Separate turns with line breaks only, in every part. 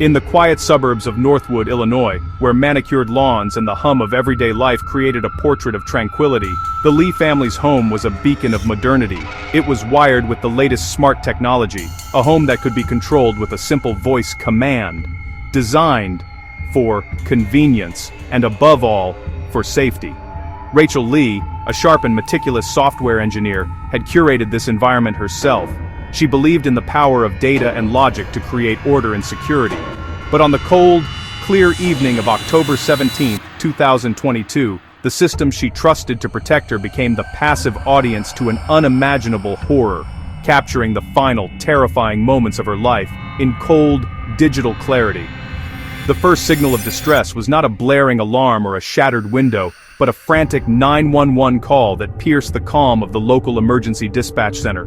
In the quiet suburbs of Northwood, Illinois, where manicured lawns and the hum of everyday life created a portrait of tranquility, the Lee family's home was a beacon of modernity. It was wired with the latest smart technology, a home that could be controlled with a simple voice command, designed for convenience and above all, for safety. Rachel Lee, a sharp and meticulous software engineer, had curated this environment herself. She believed in the power of data and logic to create order and security. But on the cold, clear evening of October 17, 2022, the system she trusted to protect her became the passive audience to an unimaginable horror, capturing the final, terrifying moments of her life in cold, digital clarity. The first signal of distress was not a blaring alarm or a shattered window, but a frantic 911 call that pierced the calm of the local emergency dispatch center.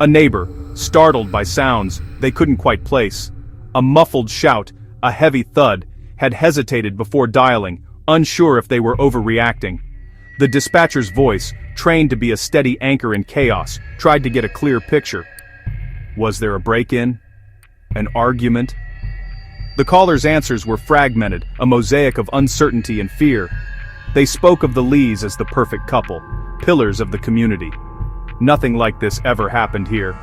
A neighbor, startled by sounds they couldn't quite place. A muffled shout, a heavy thud, had hesitated before dialing, unsure if they were overreacting. The dispatcher's voice, trained to be a steady anchor in chaos, tried to get a clear picture. Was there a break-in? An argument? The caller's answers were fragmented, a mosaic of uncertainty and fear. They spoke of the Lees as the perfect couple, pillars of the community. Nothing like this ever happened here.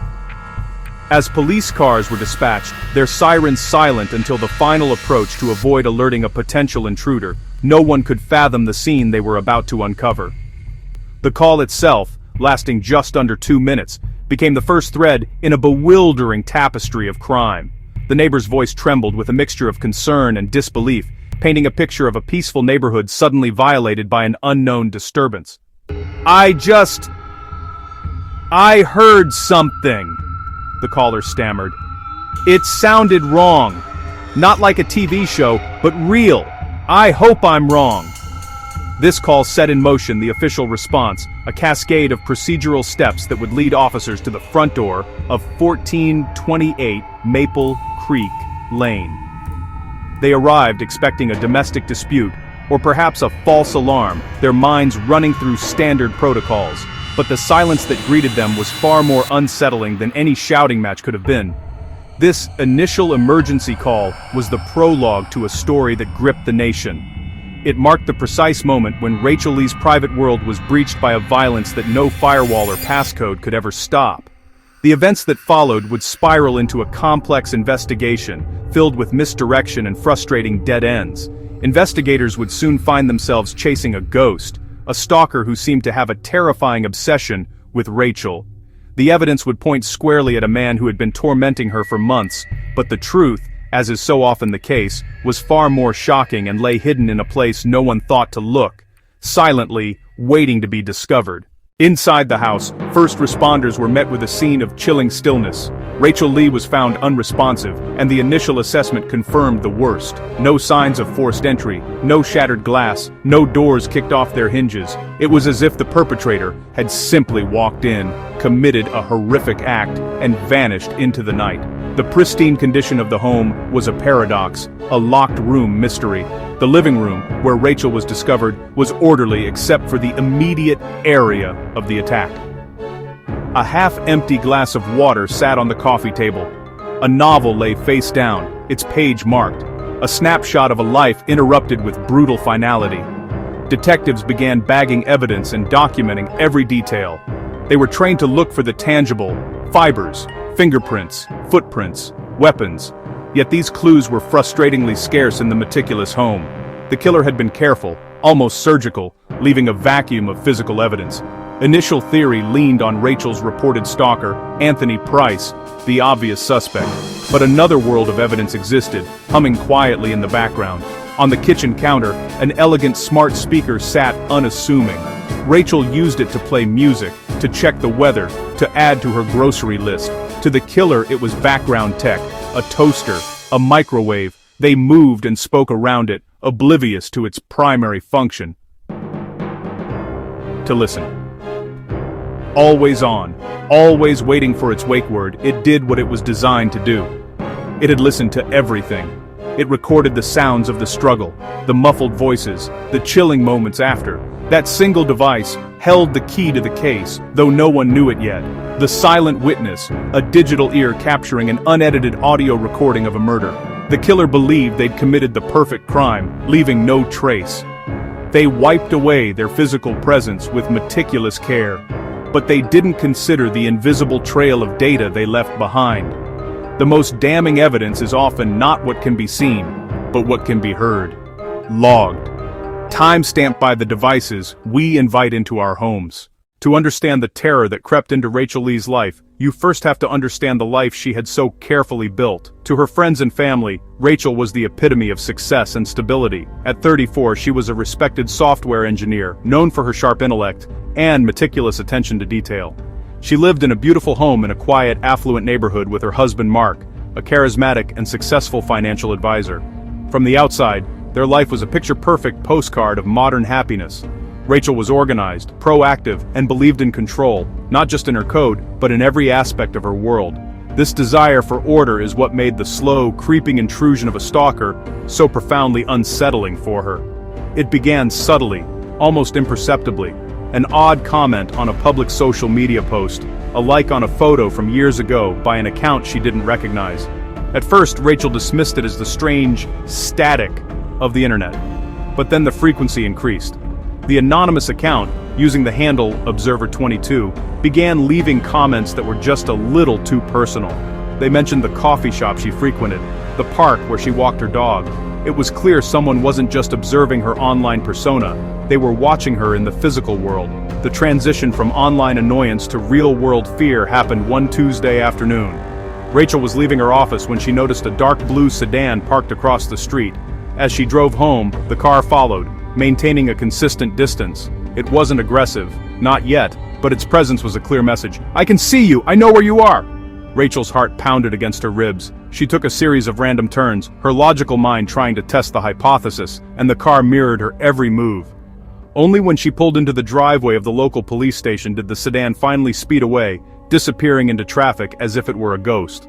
As police cars were dispatched, their sirens silent until the final approach to avoid alerting a potential intruder, no one could fathom the scene they were about to uncover. The call itself, lasting just under 2 minutes, became the first thread in a bewildering tapestry of crime. The neighbor's voice trembled with a mixture of concern and disbelief, painting a picture of a peaceful neighborhood suddenly violated by an unknown disturbance. I heard something, the caller stammered. It sounded wrong. Not like a TV show, but real. I hope I'm wrong. This call set in motion the official response, a cascade of procedural steps that would lead officers to the front door of 1428 Maple Creek Lane. They arrived expecting a domestic dispute, or perhaps a false alarm, their minds running through standard protocols. But the silence that greeted them was far more unsettling than any shouting match could have been. This initial emergency call was the prologue to a story that gripped the nation. It marked the precise moment when Rachel Lee's private world was breached by a violence that no firewall or passcode could ever stop. The events that followed would spiral into a complex investigation, filled with misdirection and frustrating dead ends. Investigators would soon find themselves chasing a ghost, a stalker who seemed to have a terrifying obsession with Rachel. The evidence would point squarely at a man who had been tormenting her for months, but the truth, as is so often the case, was far more shocking and lay hidden in a place no one thought to look, silently waiting to be discovered. Inside the house, first responders were met with a scene of chilling stillness. Rachel Lee was found unresponsive, and the initial assessment confirmed the worst. No signs of forced entry, no shattered glass, no doors kicked off their hinges. It was as if the perpetrator had simply walked in, committed a horrific act, and vanished into the night. The pristine condition of the home was a paradox, a locked room mystery. The living room, where Rachel was discovered, was orderly except for the immediate area of the attack. A half-empty glass of water sat on the coffee table. A novel lay face down, its page marked. A snapshot of a life interrupted with brutal finality. Detectives began bagging evidence and documenting every detail. They were trained to look for the tangible, fibers, fingerprints, footprints, weapons. Yet these clues were frustratingly scarce in the meticulous home. The killer had been careful, almost surgical, leaving a vacuum of physical evidence. Initial theory leaned on Rachel's reported stalker, Anthony Price, the obvious suspect. But another world of evidence existed, humming quietly in the background. On the kitchen counter, an elegant smart speaker sat unassuming. Rachel used it to play music, to check the weather, to add to her grocery list. To the killer, it was background tech, a toaster, a microwave. They moved and spoke around it, oblivious to its primary function: to listen. Always on, always waiting for its wake word, it did what it was designed to do. It had listened to everything. It recorded the sounds of the struggle, the muffled voices, the chilling moments after. That single device held the key to the case, though no one knew it yet. The silent witness, a digital ear capturing an unedited audio recording of a murder. The killer believed they'd committed the perfect crime, leaving no trace. They wiped away their physical presence with meticulous care, but they didn't consider the invisible trail of data they left behind. The most damning evidence is often not what can be seen, but what can be heard. Logged. Time-stamped by the devices we invite into our homes. To understand the terror that crept into Rachel Lee's life, you first have to understand the life she had so carefully built. To her friends and family, Rachel was the epitome of success and stability. At 34, she was a respected software engineer, known for her sharp intellect and meticulous attention to detail. She lived in a beautiful home in a quiet, affluent neighborhood with her husband Mark, a charismatic and successful financial advisor. From the outside, their life was a picture-perfect postcard of modern happiness. Rachel was organized, proactive, and believed in control, not just in her code, but in every aspect of her world. This desire for order is what made the slow, creeping intrusion of a stalker so profoundly unsettling for her. It began subtly, almost imperceptibly. An odd comment on a public social media post, a like on a photo from years ago by an account she didn't recognize. At first, Rachel dismissed it as the strange static of the internet. But then the frequency increased. The anonymous account, using the handle Observer22, began leaving comments that were just a little too personal. They mentioned the coffee shop she frequented, the park where she walked her dog. It was clear someone wasn't just observing her online persona, they were watching her in the physical world. The transition from online annoyance to real-world fear happened one Tuesday afternoon. Rachel was leaving her office when she noticed a dark blue sedan parked across the street. As she drove home, the car followed, maintaining a consistent distance. It wasn't aggressive, not yet, but its presence was a clear message. "I can see you, I know where you are!" Rachel's heart pounded against her ribs. She took a series of random turns, her logical mind trying to test the hypothesis, and the car mirrored her every move. Only when she pulled into the driveway of the local police station did the sedan finally speed away, disappearing into traffic as if it were a ghost.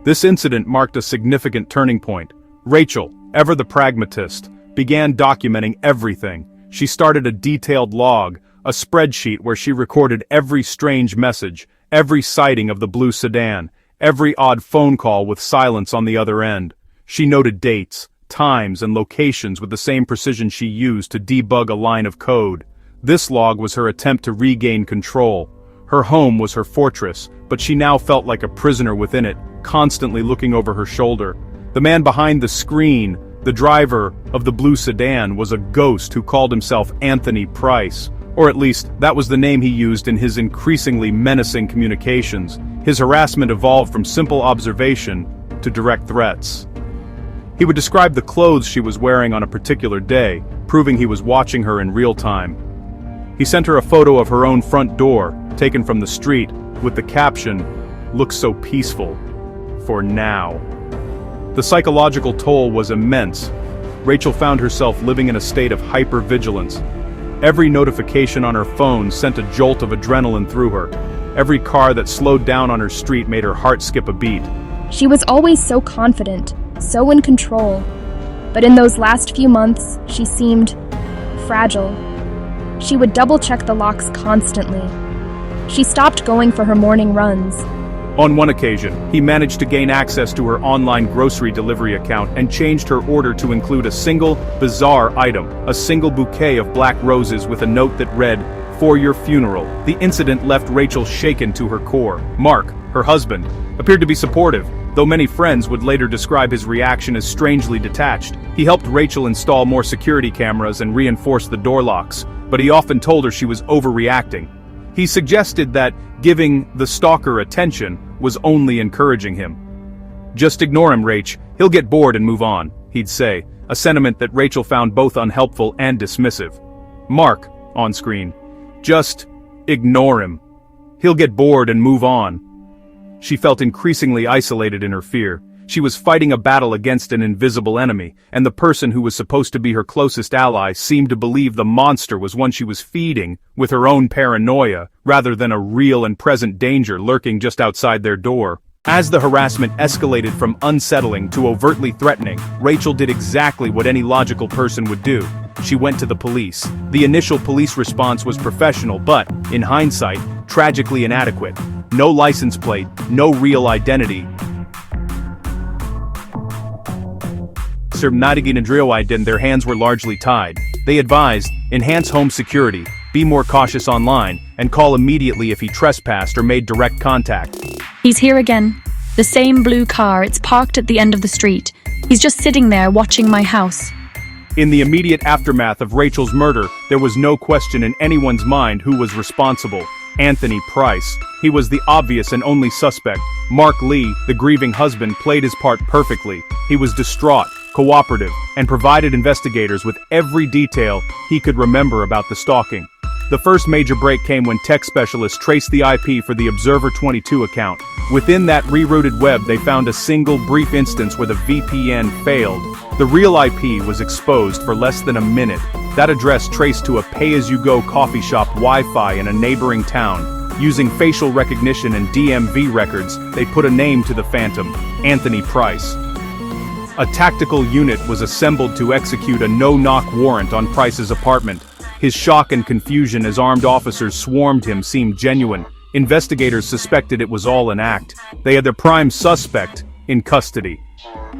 This incident marked a significant turning point. Rachel, ever the pragmatist, began documenting everything. She started a detailed log, a spreadsheet where she recorded every strange message, every sighting of the blue sedan, every odd phone call with silence on the other end. She noted dates, times, and locations with the same precision she used to debug a line of code. This log was her attempt to regain control. Her home was her fortress, but she now felt like a prisoner within it, constantly looking over her shoulder. The man behind the screen, the driver of the blue sedan, was a ghost who called himself Anthony Price. Or at least, that was the name he used in his increasingly menacing communications. His harassment evolved from simple observation to direct threats. He would describe the clothes she was wearing on a particular day, proving he was watching her in real time. He sent her a photo of her own front door, taken from the street, with the caption, "Looks so peaceful. For now." The psychological toll was immense. Rachel found herself living in a state of hypervigilance. Every notification on her phone sent a jolt of adrenaline through her. Every car that slowed down on her street made her heart skip a beat.
She was always so confident, so in control. But in those last few months, she seemed fragile. She would double-check the locks constantly. She stopped going for her morning runs.
On one occasion, he managed to gain access to her online grocery delivery account and changed her order to include a single, bizarre item, a single bouquet of black roses with a note that read, "For your funeral." The incident left Rachel shaken to her core. Mark, her husband, appeared to be supportive, though many friends would later describe his reaction as strangely detached. He helped Rachel install more security cameras and reinforce the door locks, but he often told her she was overreacting. He suggested that giving the stalker attention was only encouraging him. "Just ignore him, Rach, he'll get bored and move on," he'd say, a sentiment that Rachel found both unhelpful and dismissive. Mark, on screen, "Just ignore him. He'll get bored and move on." She felt increasingly isolated in her fear. She was fighting a battle against an invisible enemy, and the person who was supposed to be her closest ally seemed to believe the monster was one she was feeding with her own paranoia, rather than a real and present danger lurking just outside their door. As the harassment escalated from unsettling to overtly threatening, Rachel did exactly what any logical person would do. She went to the police. The initial police response was professional but, in hindsight, tragically inadequate. No license plate, no real identity. Officer Mnadigi Nadriowiden, their hands were largely tied. They advised, enhance home security, be more cautious online, and call immediately if he trespassed or made direct contact.
He's here again. The same blue car, it's parked at the end of the street. He's just sitting there watching my house.
In the immediate aftermath of Rachel's murder, there was no question in anyone's mind who was responsible. Anthony Price. He was the obvious and only suspect. Mark Lee, the grieving husband, played his part perfectly. He was distraught, cooperative, and provided investigators with every detail he could remember about the stalking. The first major break came when tech specialists traced the IP for the Observer 22 account. Within that rerouted web, they found a single brief instance where the VPN failed. The real IP was exposed for less than a minute. That address traced to a pay-as-you-go coffee shop Wi-Fi in a neighboring town. Using facial recognition and DMV records, they put a name to the phantom, Anthony Price. A tactical unit was assembled to execute a no-knock warrant on Price's apartment. His shock and confusion as armed officers swarmed him seemed genuine. Investigators suspected it was all an act. They had their prime suspect in custody.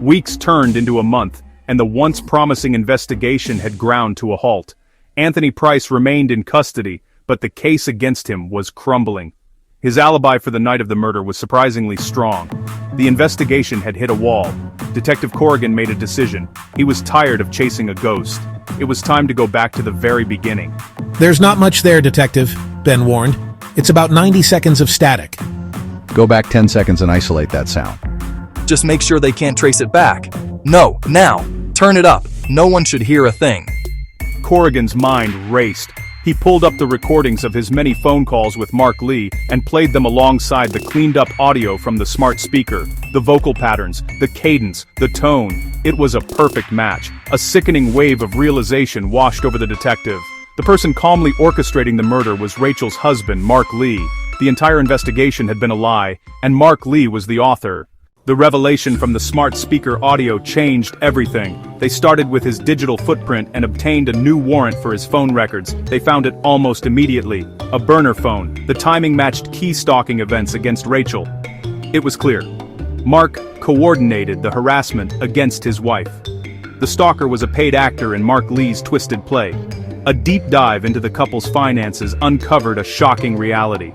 Weeks turned into a month, and the once promising investigation had ground to a halt. Anthony Price remained in custody, but the case against him was crumbling. His alibi for the night of the murder was surprisingly strong. The investigation had hit a wall. Detective Corrigan made a decision. He was tired of chasing a ghost. It was time to go back to the very beginning.
There's not much there, Detective, Ben warned. It's about 90 seconds of static.
Go back 10 seconds and isolate that sound.
Just make sure they can't trace it back. No, now! Turn it up. No one should hear a thing.
Corrigan's mind raced. He pulled up the recordings of his many phone calls with Mark Lee and played them alongside the cleaned-up audio from the smart speaker. The vocal patterns, the cadence, the tone. It was a perfect match. A sickening wave of realization washed over the detective. The person calmly orchestrating the murder was Rachel's husband, Mark Lee. The entire investigation had been a lie, and Mark Lee was the author. The revelation from the smart speaker audio changed everything. They started with his digital footprint and obtained a new warrant for his phone records. They found it almost immediately. A burner phone. The timing matched key stalking events against Rachel. It was clear. Mark coordinated the harassment against his wife. The stalker was a paid actor in Mark Lee's twisted play. A deep dive into the couple's finances uncovered a shocking reality.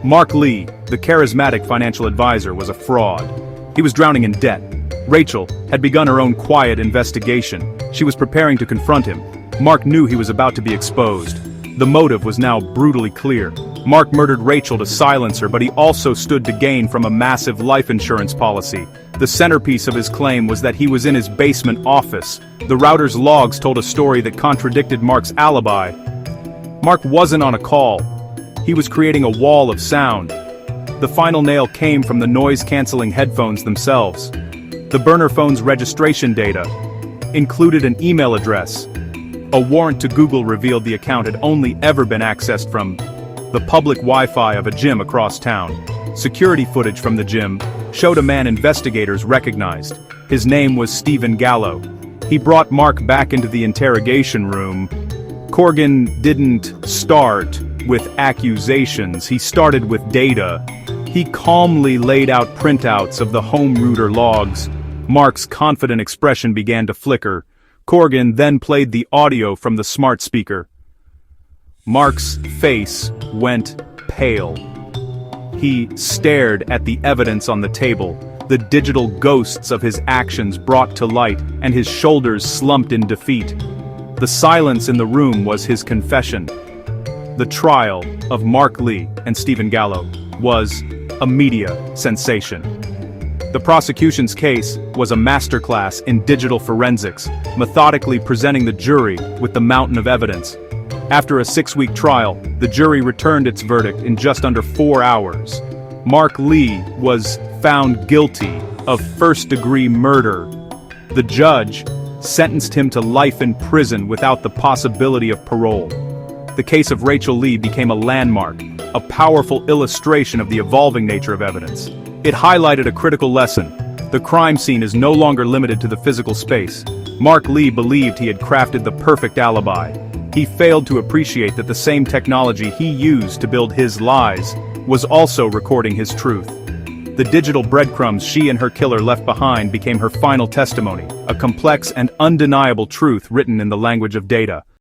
Mark Lee, the charismatic financial advisor, was a fraud. He was drowning in debt. Rachel had begun her own quiet investigation. She was preparing to confront him. Mark knew he was about to be exposed. The motive was now brutally clear. Mark murdered Rachel to silence her, but he also stood to gain from a massive life insurance policy. The centerpiece of his claim was that he was in his basement office. The router's logs told a story that contradicted Mark's alibi. Mark wasn't on a call. He was creating a wall of sound. The final nail came from the noise-canceling headphones themselves. The burner phone's registration data included an email address. A warrant to Google revealed the account had only ever been accessed from the public Wi-Fi of a gym across town. Security footage from the gym showed a man investigators recognized. His name was Stephen Gallo. He brought Mark back into the interrogation room. Corrigan didn't start with accusations, he started with data. He calmly laid out printouts of the home router logs. Mark's confident expression began to flicker. Corrigan then played the audio from the smart speaker. Mark's face went pale. He stared at the evidence on the table, the digital ghosts of his actions brought to light, and his shoulders slumped in defeat. The silence in the room was his confession. The trial of Mark Lee and Stephen Gallo was a media sensation. The prosecution's case was a masterclass in digital forensics, methodically presenting the jury with the mountain of evidence. After a 6-week trial, the jury returned its verdict in just under 4 hours. Mark Lee was found guilty of first-degree murder. The judge sentenced him to life in prison without the possibility of parole. The case of Rachel Lee became a landmark, a powerful illustration of the evolving nature of evidence. It highlighted a critical lesson. The crime scene is no longer limited to the physical space. Mark Lee believed he had crafted the perfect alibi. He failed to appreciate that the same technology he used to build his lies was also recording his truth. The digital breadcrumbs she and her killer left behind became her final testimony, a complex and undeniable truth written in the language of data.